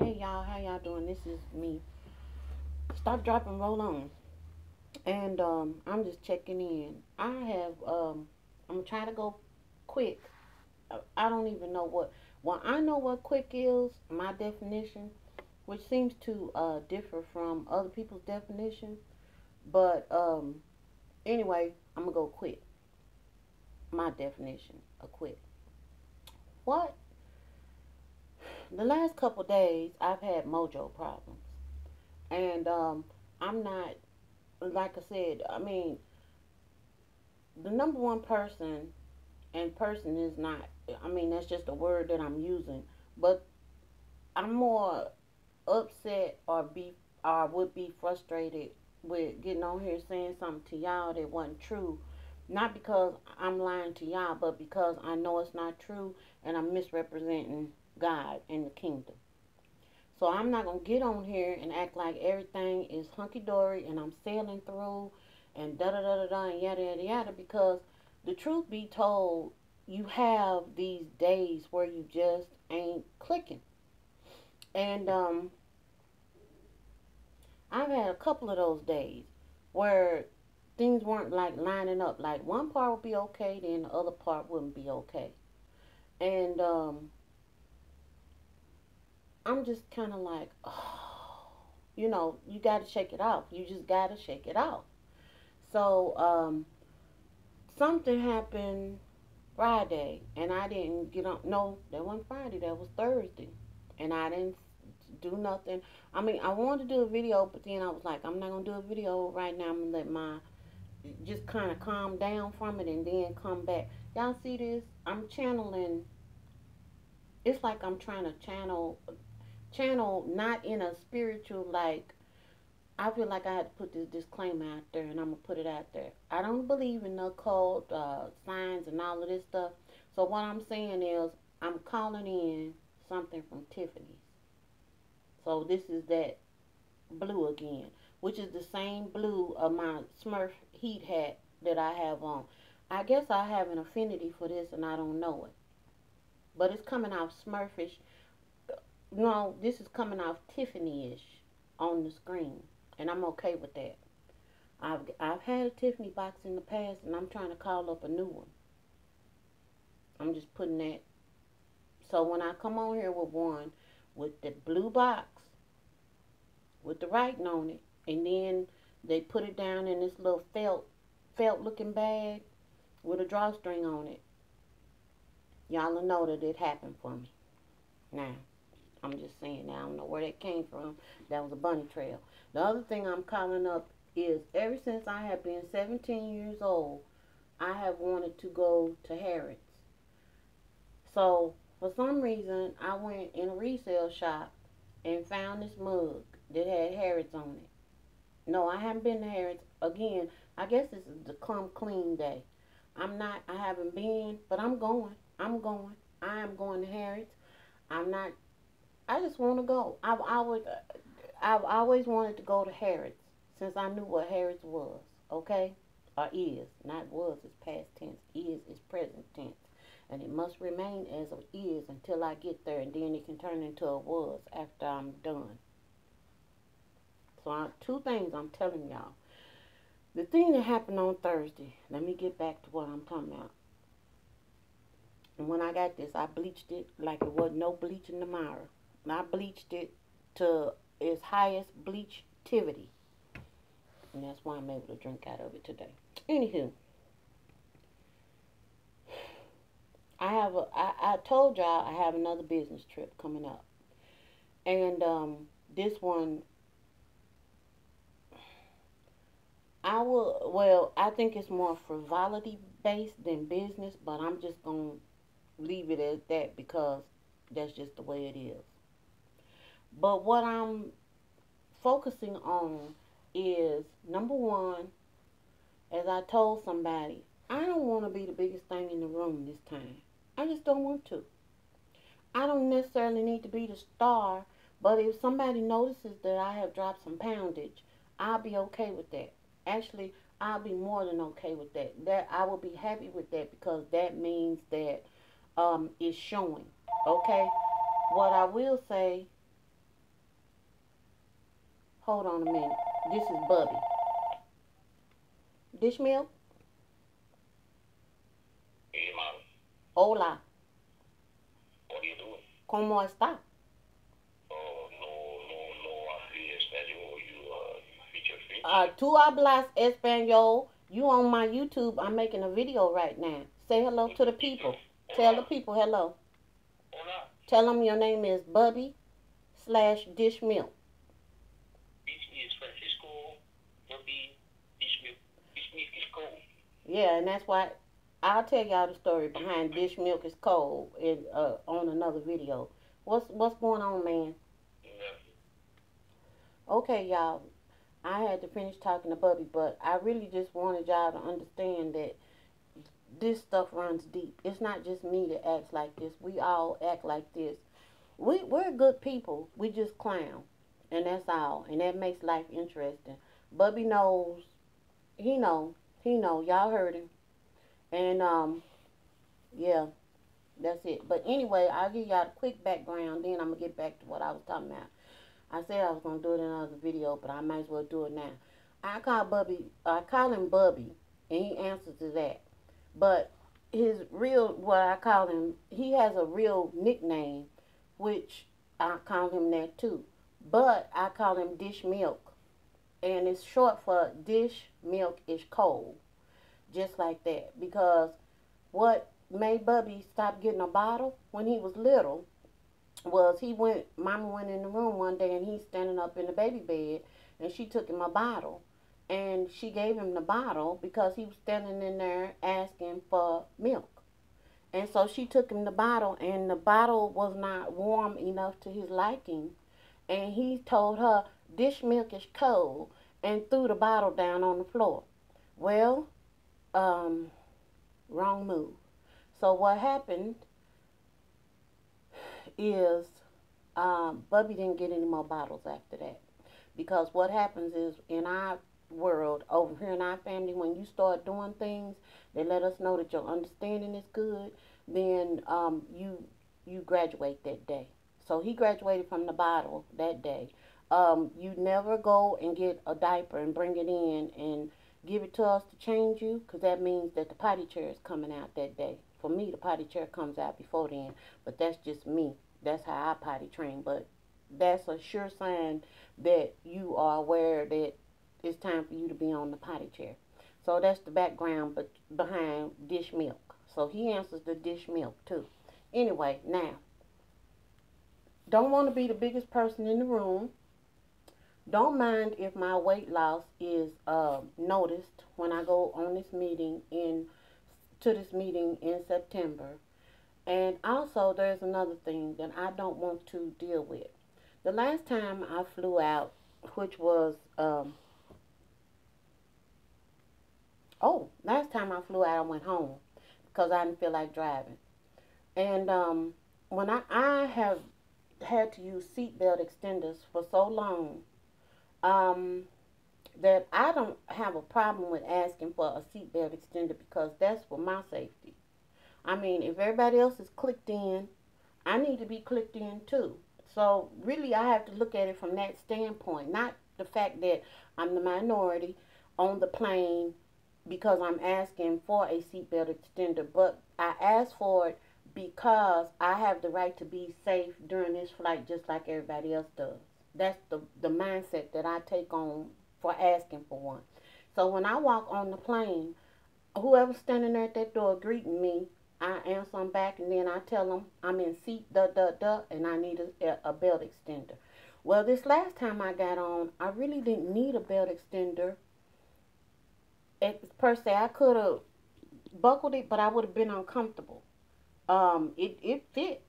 Hey y'all, how y'all doing? This is me. Stop, drop, and roll on. And I'm just checking in. I'm trying to go quick. I don't even know what. Well, I know what quick is, my definition, which seems to differ from other people's definition. But anyway, I'm gonna go quick. My definition of quick. What? The last couple days, I've had MOJO problems, and I'm not, like I said. I mean, the number one person, and person is not, I mean, that's just a word that I'm using, but I'm more upset or would be frustrated with getting on here saying something to y'all that wasn't true. Not because I'm lying to y'all, but because I know it's not true and I'm misrepresenting God and the kingdom. So I'm not going to get on here and act like everything is hunky dory and I'm sailing through and da da da da da and yada yada yada, because the truth be told, you have these days where you just ain't clicking. And I've had a couple of those days where things weren't like lining up. Like one part would be okay, then the other part wouldn't be okay. And I'm just kind of like, oh, you got to shake it off. You just got to shake it off. So something happened Friday, and I didn't get on. No, that wasn't Friday. That was Thursday, and I didn't do nothing. I mean, I wanted to do a video, but then I was like, I'm not gonna do a video right now. I'm gonna let my just kind of calm down from it, and then come back. Y'all see this? I'm channeling. It's like I'm trying to channel, not in a spiritual like. I feel like I had to put this disclaimer out there, and I'm gonna put it out there. I don't believe in the occult signs and all of this stuff. So what I'm saying is, I'm calling in something from Tiffany. So this is that blue again, which is the same blue of my Smurf heat hat that I have on. I guess I have an affinity for this, and I don't know it, but it's coming off Smurfish. No, this is coming off Tiffany-ish on the screen, and I'm okay with that. I've had a Tiffany box in the past, and I'm trying to call up a new one. I'm just putting that. So when I come on here with one with the blue box with the writing on it, and then they put it down in this little felt looking bag with a drawstring on it, y'all will know that it happened for me. Now, I'm just saying, now I don't know where that came from. That was a bunny trail. The other thing I'm calling up is, ever since I have been 17 years old, I have wanted to go to Harrods. So, for some reason, I went in a resale shop and found this mug that had Harrods on it. No, I haven't been to Harrods. Again, I guess this is the come clean day. I haven't been, but I'm going. I am going to Harrods. I'm not, I just want to go. I've always wanted to go to Harrods since I knew what Harrods was, okay? Or is. Not was is past tense. Is present tense. And it must remain as it is until I get there, and then it can turn into a was after I'm done. So two things I'm telling y'all. The thing that happened on Thursday, let me get back to what I'm talking about. And when I got this, I bleached it like it wasn't no bleach in the mirror. And I bleached it to its highest bleachtivity. And that's why I'm able to drink out of it today. Anywho, I told y'all I have another business trip coming up. And this one, I think it's more frivolity based than business, but I'm just going to leave it at that because that's just the way it is. But what I'm focusing on is, number one, as I told somebody, I don't want to be the biggest thing in the room this time. I just don't want to. I don't necessarily need to be the star, but if somebody notices that I have dropped some poundage, I'll be okay with that. Actually, I'll be more than okay with that. That I will be happy with that, because that means that it's showing. Okay? What I will say Hold on a minute. This is Bubby. Dishmilk? Hey, mom. Hola. What are you doing? ¿Cómo está? Oh, no hablo español. You speak your French? Tú hablas español. You on my YouTube. I'm making a video right now. Say hello to the people. Tell the people hello. Hola. Tell them your name is Bubby/Dishmilk. This is Francisco. Bobby. This milk is cold. Yeah, and that's why I'll tell y'all the story behind Dish Milk is Cold in on another video. What's going on, man? Nothing. Okay, y'all. I had to finish talking to Bubby, but I really just wanted y'all to understand that this stuff runs deep. It's not just me that acts like this. We all act like this. We're good people. We just clown, and that's all. And that makes life interesting. Bubby knows. He know. He know. Y'all heard him. And yeah, that's it. But anyway, I'll give y'all a quick background. Then I'm gonna get back to what I was talking about. I said I was gonna do it in another video, but I might as well do it now. I call him Bubby, and he answers to that. But his real, what I call him, he has a real nickname, which I call him that too. But I call him Dish Milk, and it's short for Dish Milk is Cold, just like that. Because what made Bubby stop getting a bottle when he was little was mama went in the room one day and he's standing up in the baby bed and she took him a bottle. And she gave him the bottle because he was standing in there asking for milk. And so she took him the bottle, and the bottle was not warm enough to his liking. And he told her, "Dish milk is cold," and threw the bottle down on the floor. Well, um, wrong move. So what happened is Bubby didn't get any more bottles after that. Because what happens is in our world, over here in our family, when you start doing things, they let us know that your understanding is good, then you graduate that day. So he graduated from the bottle that day. You never go and get a diaper and bring it in and give it to us to change you, because that means that the potty chair is coming out that day. For me, the potty chair comes out before then, but that's just me. That's how I potty train. But that's a sure sign that you are aware that it's time for you to be on the potty chair. So that's the background behind Dish Milk. So he answers the Dish Milk too. Anyway, now, don't want to be the biggest person in the room. Don't mind if my weight loss is noticed when I go on this meeting in September. And also, there's another thing that I don't want to deal with. The last time I flew out, which was last time I flew out, I went home because I didn't feel like driving. And when I have had to use seatbelt extenders for so long, um, that I don't have a problem with asking for a seatbelt extender because that's for my safety. I mean, if everybody else is clicked in, I need to be clicked in too. So really, I have to look at it from that standpoint, not the fact that I'm the minority on the plane because I'm asking for a seatbelt extender, but I ask for it because I have the right to be safe during this flight just like everybody else does. That's the mindset that I take on for asking for one. So when I walk on the plane, whoever's standing there at that door greeting me, I answer them back, and then I tell them I'm in seat and I need a belt extender. Well, this last time I got on, I really didn't need a belt extender. Per se, I could have buckled it, but I would have been uncomfortable. It fit,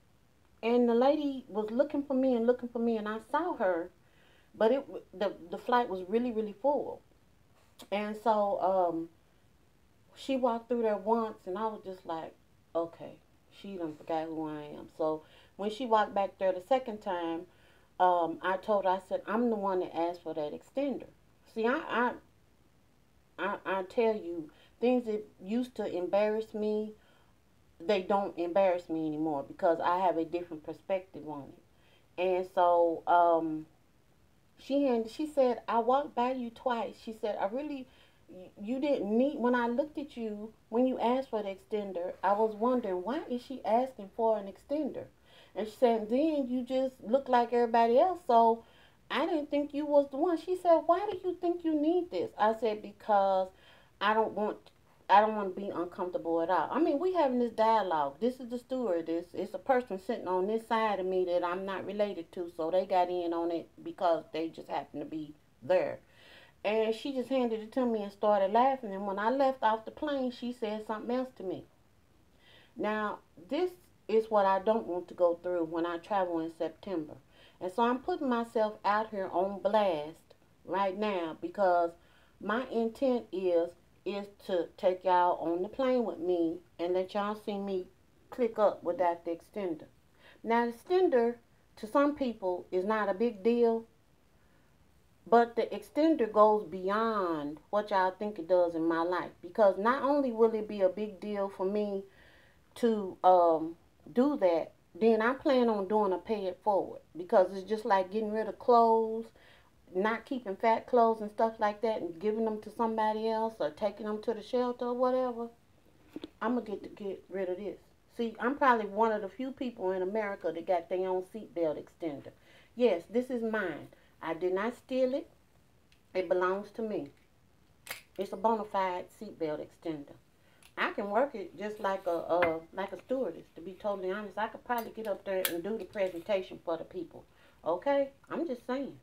and the lady was looking for me and looking for me, and I saw her, but the flight was really full, and so she walked through there once, and I was just like, okay, she done forgot who I am. So when she walked back there the second time, I told her, I said, I'm the one that asked for that extender. See, I tell you, things that used to embarrass me, they don't embarrass me anymore because I have a different perspective on it. And so She said, I walked by you twice. She said, I really, you didn't need, when I looked at you, when you asked for the extender, I was wondering, why is she asking for an extender? And she said, then you just look like everybody else, so I didn't think you was the one. She said, why do you think you need this? I said, because I don't want I don't want to be uncomfortable at all. I mean, we having this dialogue. This is the stewardess. It's a person sitting on this side of me that I'm not related to, so they got in on it because they just happen to be there. And she just handed it to me and started laughing. And when I left off the plane, she said something else to me. Now, this is what I don't want to go through when I travel in September. And so I'm putting myself out here on blast right now because my intent is to take y'all on the plane with me and let y'all see me click up without the extender. Now, the extender to some people is not a big deal, but the extender goes beyond what y'all think it does in my life, because not only will it be a big deal for me to do that, then I plan on doing a pay it forward, because it's just like getting rid of clothes, not keeping fat clothes and stuff like that and giving them to somebody else or taking them to the shelter or whatever. I'm going to get rid of this. See, I'm probably one of the few people in America that got their own seatbelt extender. Yes, this is mine. I did not steal it. It belongs to me. It's a bona fide seatbelt extender. I can work it just like a stewardess. To be totally honest, I could probably get up there and do the presentation for the people. Okay, I'm just saying.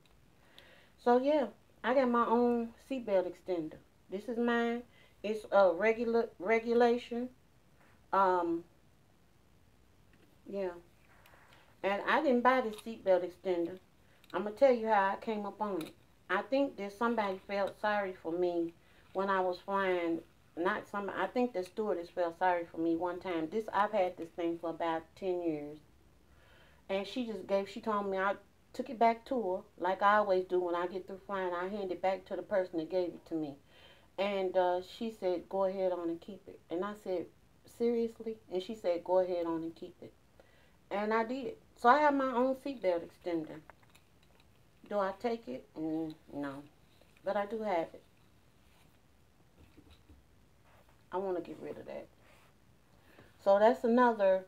So yeah, I got my own seatbelt extender. This is mine. It's a regulation. Um, yeah, and I didn't buy this seatbelt extender. I'm gonna tell you how I came up on it. I think that somebody felt sorry for me when I was flying. Not some. I think the stewardess felt sorry for me one time. I've had this thing for about 10 years, and she told me I took it back to her like I always do when I get through flying. I hand it back to the person that gave it to me, and she said, "Go ahead on and keep it." And I said, "Seriously?" And she said, "Go ahead on and keep it." And I did. So I have my own seatbelt extender. Do I take it? No. But I do have it. I want to get rid of that. So that's another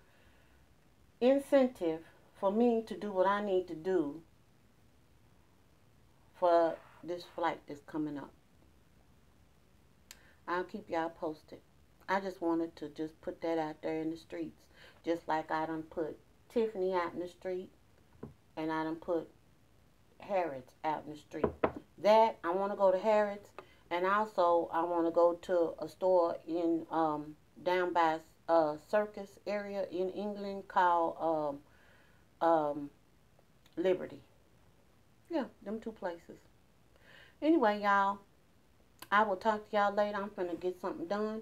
incentive for me to do what I need to do for this flight that's coming up. I'll keep y'all posted. I just wanted to just put that out there in the streets. Just like I done put Tiffany out in the street, and I done put Harrods out in the street. That, I want to go to Harrods, and also I want to go to a store in down by Circus area in England called Liberty. Yeah, them two places. Anyway, y'all, I will talk to y'all later. I'm finna get something done.